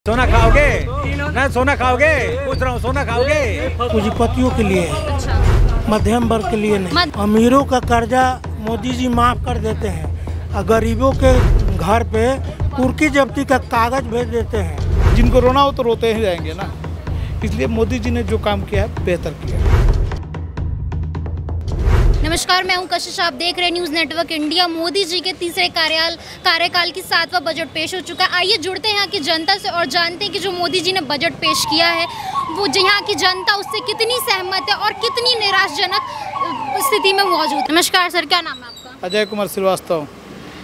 सोना खाओगे? ना सोना खाओगे? पूछ रहा हूँ, सोना खाओगे? पूंजीपतियों के लिए है। अच्छा। मध्यम वर्ग के लिए नहीं। अमीरों का कर्जा मोदी जी माफ कर देते हैं और गरीबों के घर पे कुर्की जब्ती का कागज भेज देते हैं। जिनको रोना हो तो रोते ही रहेंगे ना, इसलिए मोदी जी ने जो काम किया है बेहतर किया है। नमस्कार, मैं हूं कशिश, आप देख रहे हैं news network India. Modi ji के तीसरे कार्यकाल की 7वां बजट पेश हो चुका है। आइए जुड़ते हैं यहाँ की जनता से और जानते हैं कि जो मोदी जी ने बजट पेश किया है वो यहाँ की जनता उससे कितनी सहमत है और कितनी निराशाजनक स्थिति में मौजूद है। नमस्कार सर, क्या नाम है आपका? अजय कुमार श्रीवास्तव।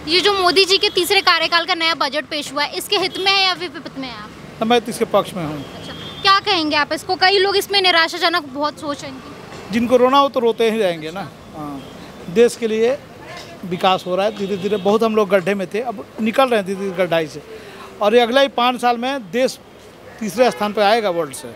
ये जो मोदी जी के तीसरे कार्यकाल का नया बजट पेश हुआ है, इसके हित में है या विपरीत में है आप? मैं तो इसके पक्ष में हूँ। अच्छा, क्या कहेंगे आप इसको? कई लोग इसमें निराशाजनक बहुत सोच रहे हैं। जिनको रोना हो तो रोते ही रहेंगे ना। देश के लिए विकास हो रहा है धीरे धीरे। बहुत हम लोग गड्ढे में थे, अब निकल रहे हैं धीरे धीरे गड्ढाई से, और ये अगला ही 5 साल में देश तीसरे स्थान पर आएगा वर्ल्ड से।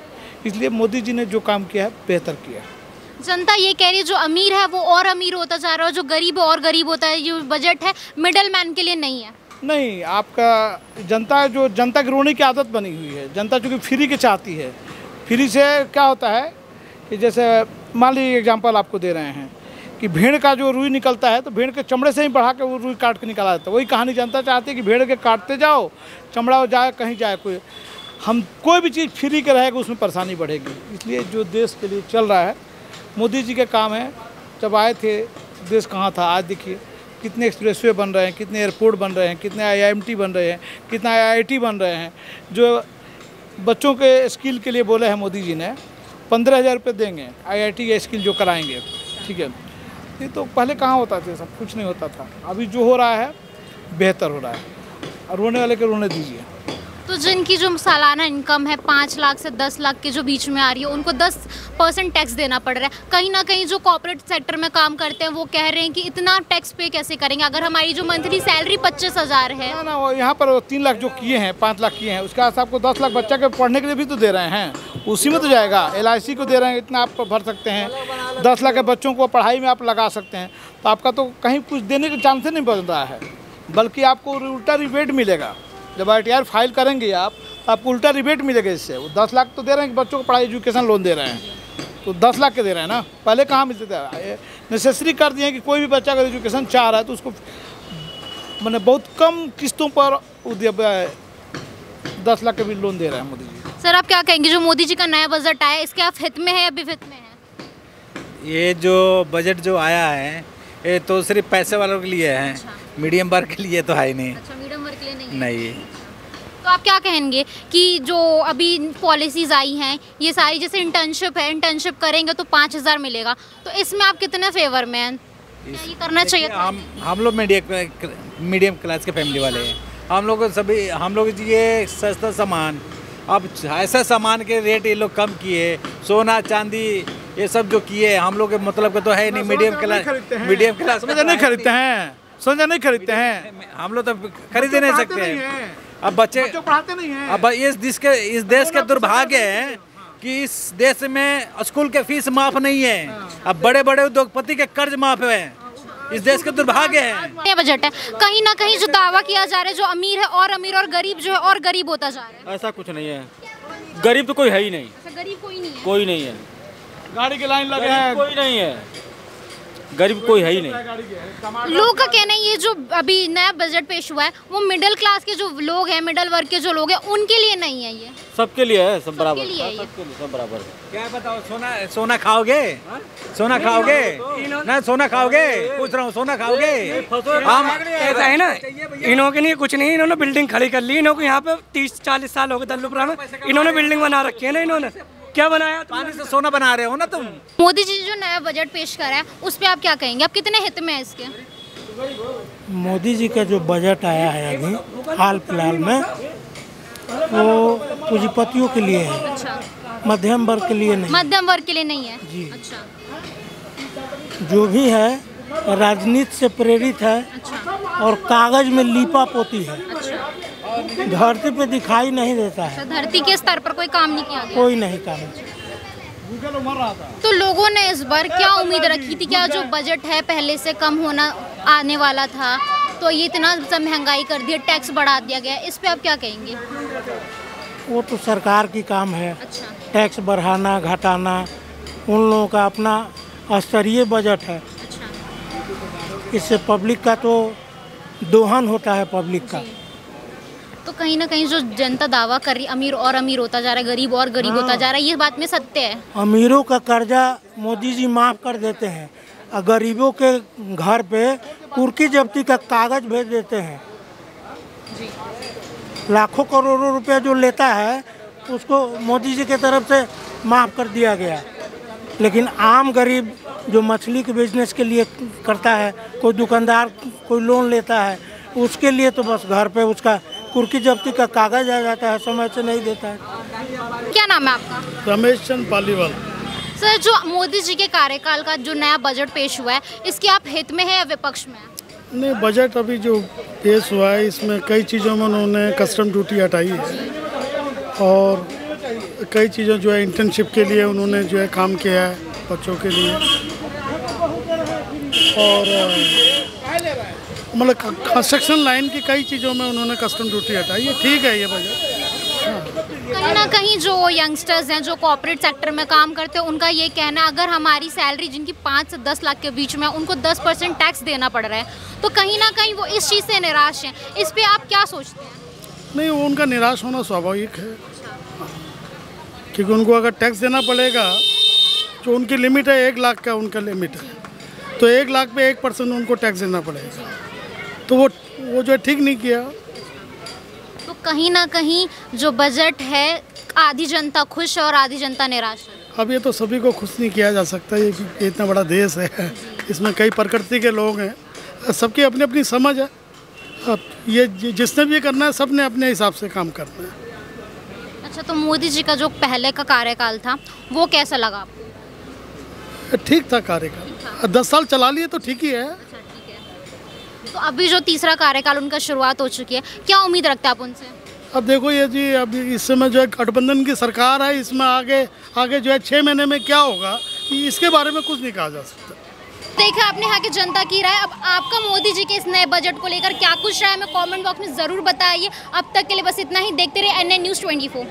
इसलिए मोदी जी ने जो काम किया है बेहतर किया है। जनता ये कह रही है जो अमीर है वो और अमीर होता जा रहा है, जो गरीब है और गरीब होता है। ये बजट है मिडिल मैन के लिए नहीं है। नहीं, आपका जनता की रोने की आदत बनी हुई है। जनता चूँकि फ्री के चाहती है। फ्री से क्या होता है कि जैसे मान लीजिए एग्जाम्पल आपको दे रहे हैं कि भेड़ का जो रुई निकलता है तो भेड़ के चमड़े से ही बढ़ा के वो रुई काट के निकाला जाता है। वही कहानी जनता चाहती है कि भेड़ के काटते जाओ, चमड़ा जाए कहीं जाए, कोई भी चीज़ फ्री के रहेगा उसमें परेशानी बढ़ेगी। इसलिए जो देश के लिए चल रहा है मोदी जी के काम है। जब आए थे देश कहाँ था, आज देखिए कितने एक्सप्रेसवे बन रहे हैं, कितने एयरपोर्ट बन रहे हैं, कितने IIMT बन रहे हैं, कितना IIT बन रहे हैं। जो बच्चों के स्किल के लिए बोले हैं मोदी जी ने 15,000 रुपये देंगे IIT या स्किल जो कराएंगे, ठीक है। ये तो पहले कहाँ होता था, सब कुछ नहीं होता था। अभी जो हो रहा है बेहतर हो रहा है, और रोने वाले के रोने दीजिए। तो जिनकी जो सालाना इनकम है 5 लाख से 10 लाख के जो बीच में आ रही है, उनको 10% टैक्स देना पड़ रहा है। कहीं ना कहीं जो कॉर्पोरेट सेक्टर में काम करते हैं वो कह रहे हैं कि इतना टैक्स पे कैसे करेंगे अगर हमारी जो मंथली सैलरी 25,000 है। ना वो यहाँ पर 3 लाख जो किए हैं, 5 लाख किए हैं, उसके बाद आपको 10 लाख बच्चा के पढ़ने के लिए भी तो दे रहे हैं, उसी में तो जाएगा। LIC को दे रहे हैं, इतना आप भर सकते हैं। 10 लाख के बच्चों को पढ़ाई में आप लगा सकते हैं, तो आपका तो कहीं कुछ देने के चांस नहीं बन रहा है, बल्कि आपको उल्टा रिबेट मिलेगा। जब ITR फाइल करेंगे आप तो आपको उल्टा रिबेट मिलेगा इससे। वो 10 लाख तो दे रहे हैं कि बच्चों को पढ़ाई एजुकेशन लोन दे रहे हैं, तो 10 लाख के दे रहे हैं ना। पहले कहाँ मिलते थे? नेसेसरी कर दिए कि कोई भी बच्चा अगर एजुकेशन चाह रहा है तो उसको मैंने बहुत कम किस्तों पर 10 लाख के भी लोन दे रहे हैं मोदी जी। सर, आप क्या कहेंगे जो मोदी जी का नया बजट आया, इसके आप हित में है या विहित में है? ये जो बजट जो आया है ये तो सिर्फ पैसे वालों के लिए है। अच्छा। मीडियम वर्ग के लिए तो है ही नहीं। अच्छा, मीडियम वर्ग के लिए नहीं है। नहीं। तो आप क्या कहेंगे कि जो अभी पॉलिसीज आई हैं ये सारी, जैसे इंटर्नशिप है, इंटर्नशिप करेंगे तो 5,000 मिलेगा, तो इसमें आप कितने फेवर में हैं? क्या ये करना चाहिए? हम लोग मीडियम क्लास के फैमिली वाले हैं। हम लोग ये सस्ता सामान, अब ऐसा सामान के रेट ये लोग कम किए, सोना चांदी ये सब जो किए, हम लोग के मतलब का तो है नहीं। मीडियम क्लास नहीं खरीदते हैं, सोना नहीं खरीदते हैं। हम लोग तो खरीद नहीं सकते हैं। अब बच्चे पढ़ाते नहीं हैं। अब इस देश के दुर्भाग्य है कि इस देश में स्कूल के फीस माफ नहीं है। अब बड़े बड़े उद्योगपति के कर्ज माफ है। इस देश के दुर्भाग्य है। ये बजट है, कहीं ना कहीं जो दावा किया जा रहा है जो अमीर है और अमीर और गरीब जो है और गरीब होता जा रहा है। ऐसा कुछ नहीं है, गरीब तो कोई है ही नहीं। अच्छा, गरीब कोई नहीं है? कोई नहीं है। गाड़ी के लाइन लगे हैं, कोई नहीं है, गरीब कोई है ही नहीं। लोग का कहना है ये जो अभी नया बजट पेश हुआ है वो मिडिल क्लास के जो लोग हैं, मिडिल वर्ग के जो लोग हैं उनके लिए नहीं है। ये सबके लिए है, सब बराबर। सबके लिए है ये। सबके लिए सब बराबर है। क्या बताओ, सोना खाओगे? सोना खाओगे? ना सोना खाओगे? पूछ रहा हूँ, सोना खाओगे? हम ऐसा है ना, इन्होंने नहीं कुछ नहीं, इन्होंने बिल्डिंग खड़ी कर ली। इन्होंने यहाँ पे 30-40 साल हो गए दल्लुपुरा में, इन्होंने बिल्डिंग बना रखी है ना। इन्होंने क्या बनाया? पानी से सोना बना रहे हो ना तुम। मोदी जी जो नया बजट पेश करा है उस पर आप क्या कहेंगे? आप कितने हित में है इसके? मोदी जी का जो बजट आया है अभी हाल फिलहाल में, वो पूंजीपतियों के लिए है। अच्छा। मध्यम वर्ग के लिए नहीं। मध्यम वर्ग के लिए नहीं है जी। अच्छा। जो भी है राजनीति से प्रेरित है अच्छा। और कागज में लीपा पोती है, अच्छा। धरती पे दिखाई नहीं देता है। धरती के स्तर पर कोई काम नहीं किया गया। कोई नहीं काम। तो लोगों ने इस बार क्या उम्मीद रखी थी? क्या जो बजट है पहले से कम होना आने वाला था, तो ये इतना महंगाई कर दिया, टैक्स बढ़ा दिया गया, इस पे आप क्या कहेंगे? वो तो सरकार की काम है। अच्छा, टैक्स बढ़ाना घटाना उन लोगों का अपना स्तरीय बजट है। अच्छा। इससे पब्लिक का तो दोहन होता है पब्लिक का। तो कहीं ना कहीं जो जनता दावा कर रही, अमीर और अमीर होता जा रहा है, गरीब और गरीब होता जा रहा है, ये बात में सत्य है। अमीरों का कर्जा मोदी जी माफ़ कर देते हैं और गरीबों के घर पे कुर्की जब्ती का कागज भेज देते हैं। लाखों करोड़ों रुपया जो लेता है उसको मोदी जी के तरफ से माफ़ कर दिया गया। लेकिन आम गरीब जो मछली के बिजनेस के लिए करता है, कोई दुकानदार कोई लोन लेता है, उसके लिए तो बस घर पे उसका कुर्की जब्ती का कागज आ जाता है, समय से नहीं देता है। क्या नाम है आपका? रमेश चंद पालीवाल। सर, जो मोदी जी के कार्यकाल का जो नया बजट पेश हुआ है, इसके आप हित में है या विपक्ष में? नहीं, बजट अभी जो पेश हुआ है इसमें कई चीज़ों में उन्होंने कस्टम ड्यूटी हटाई है और कई चीज़ों जो है इंटर्नशिप के लिए उन्होंने जो है काम किया है बच्चों के लिए, और मतलब कंस्ट्रक्शन लाइन की कई चीज़ों में उन्होंने कस्टम ड्यूटी हटाई है। ठीक है ये बजट। कहीं ना कहीं जो यंगस्टर्स हैं जो कॉर्पोरेट सेक्टर में काम करते हैं, उनका ये कहना है अगर हमारी सैलरी जिनकी 5 से 10 लाख के बीच में है, उनको 10% टैक्स देना पड़ रहा है, तो कहीं ना कहीं वो इस चीज़ से निराश हैं। इस पे आप क्या सोचते हैं? नहीं, वो उनका निराश होना स्वाभाविक है, क्योंकि उनको अगर टैक्स देना पड़ेगा, जो उनकी लिमिट है 1 लाख का उनका लिमिट है, तो 1 लाख पे 1% उनको टैक्स देना पड़ेगा, तो वो जो है ठीक नहीं किया। तो कहीं ना कहीं जो बजट है, आधी जनता खुश है और आधी जनता निराश है। अब ये तो सभी को खुश नहीं किया जा सकता, ये इतना बड़ा देश है, इसमें कई प्रकृति के लोग हैं, सबकी अपनी अपनी समझ है। अब ये जिसने भी ये करना है, सब ने अपने हिसाब से काम करना है। अच्छा, तो मोदी जी का जो पहले का कार्यकाल था वो कैसा लगा आपको? ठीक था कार्यकाल, 10 साल चला लिए तो ठीक ही है। तो अभी जो तीसरा कार्यकाल उनका शुरुआत हो चुकी है, क्या उम्मीद रखते हैं आप उनसे? अब देखो ये जी, अब इस समय जो है गठबंधन की सरकार है, इसमें आगे जो है 6 महीने में क्या होगा इसके बारे में कुछ नहीं कहा जा सकता। देखा आपने यहाँ की जनता की राय। अब आपका मोदी जी के इस नए बजट को लेकर क्या कुछ राय है, हमें कमेंट बॉक्स में ज़रूर बताइए। अब तक के लिए बस इतना ही। देखते रहिए NN News 24।